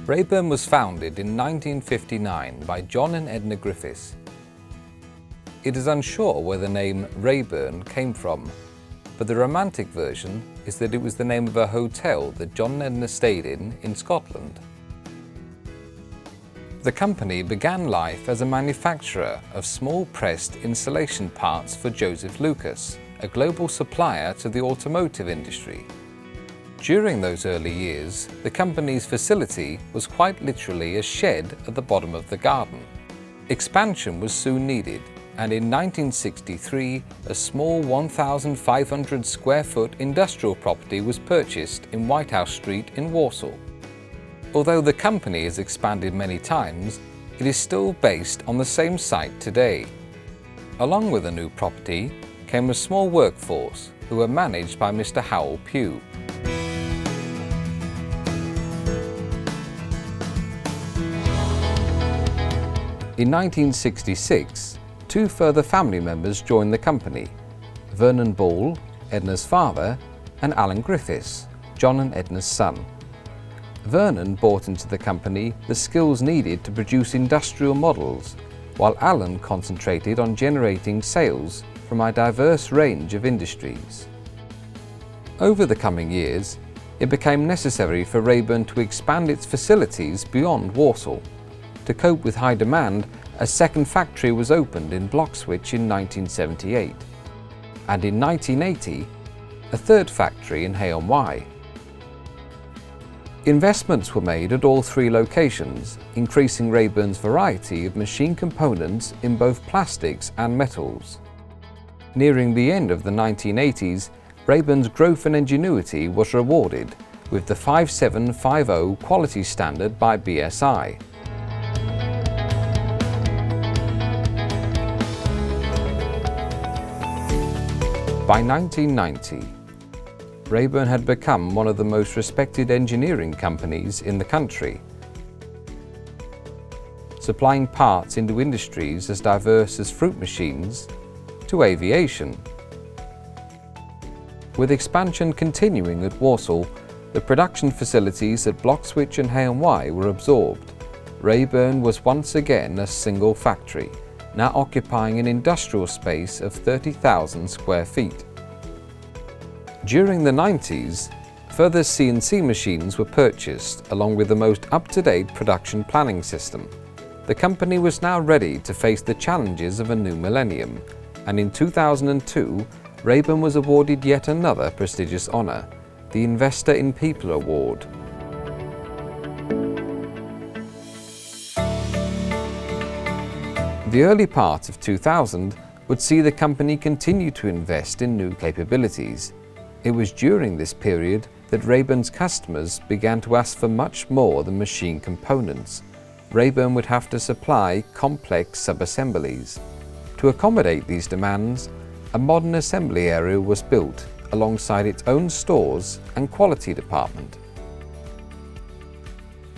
Rayburn was founded in 1959 by John and Edna Griffiths. It is unsure where the name Rayburn came from, but the romantic version is that it was the name of a hotel that John and Edna stayed in Scotland. The company began life as a manufacturer of small pressed insulation parts for Joseph Lucas, a global supplier to the automotive industry. During those early years, the company's facility was quite literally a shed at the bottom of the garden. Expansion was soon needed, and in 1963, a small 1,500 square foot industrial property was purchased in Whitehouse Street in Warsaw. Although the company has expanded many times, it is still based on the same site today. Along with the new property came a small workforce who were managed by Mr. Howell Pugh. In 1966, two further family members joined the company, Vernon Ball, Edna's father, and Alan Griffiths, John and Edna's son. Vernon brought into the company the skills needed to produce industrial models, while Alan concentrated on generating sales from a diverse range of industries. Over the coming years, it became necessary for Rayburn to expand its facilities beyond Warsaw. To cope with high demand, a second factory was opened in Bloxwich in 1978, and in 1980, a third factory in Hay-on-Wye. Investments were made at all three locations, increasing Rayburn's variety of machine components in both plastics and metals. Nearing the end of the 1980s, Rayburn's growth and ingenuity was rewarded with the 5750 quality standard by BSI. By 1990, Rayburn had become one of the most respected engineering companies in the country, supplying parts into industries as diverse as fruit machines to aviation. With expansion continuing at Warsaw, the production facilities at Bloxwich and Hay-on-Wye were absorbed. Rayburn was once again a single factory, now occupying an industrial space of 30,000 square feet. During the 90s, further CNC machines were purchased along with the most up-to-date production planning system. The company was now ready to face the challenges of a new millennium, and in 2002, Rayburn was awarded yet another prestigious honour, the Investor in People Award. The early part of 2000 would see the company continue to invest in new capabilities. It was during this period that Rayburn's customers began to ask for much more than machine components. Rayburn would have to supply complex sub-assemblies. To accommodate these demands, a modern assembly area was built alongside its own stores and quality department.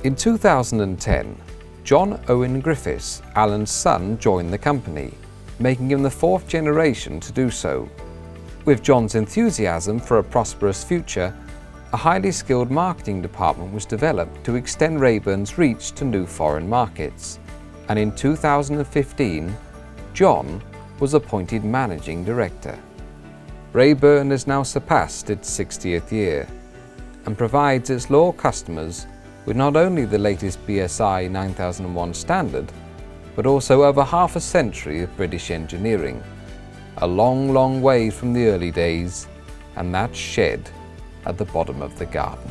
In 2010, John Owen Griffiths, Alan's son, joined the company, making him the fourth generation to do so. With John's enthusiasm for a prosperous future, a highly skilled marketing department was developed to extend Rayburn's reach to new foreign markets, and in 2015, John was appointed Managing Director. Rayburn has now surpassed its 60th year and provides its loyal customers with not only the latest BSI 9001 standard, but also over half a century of British engineering. A long, long way from the early days and that shed at the bottom of the garden.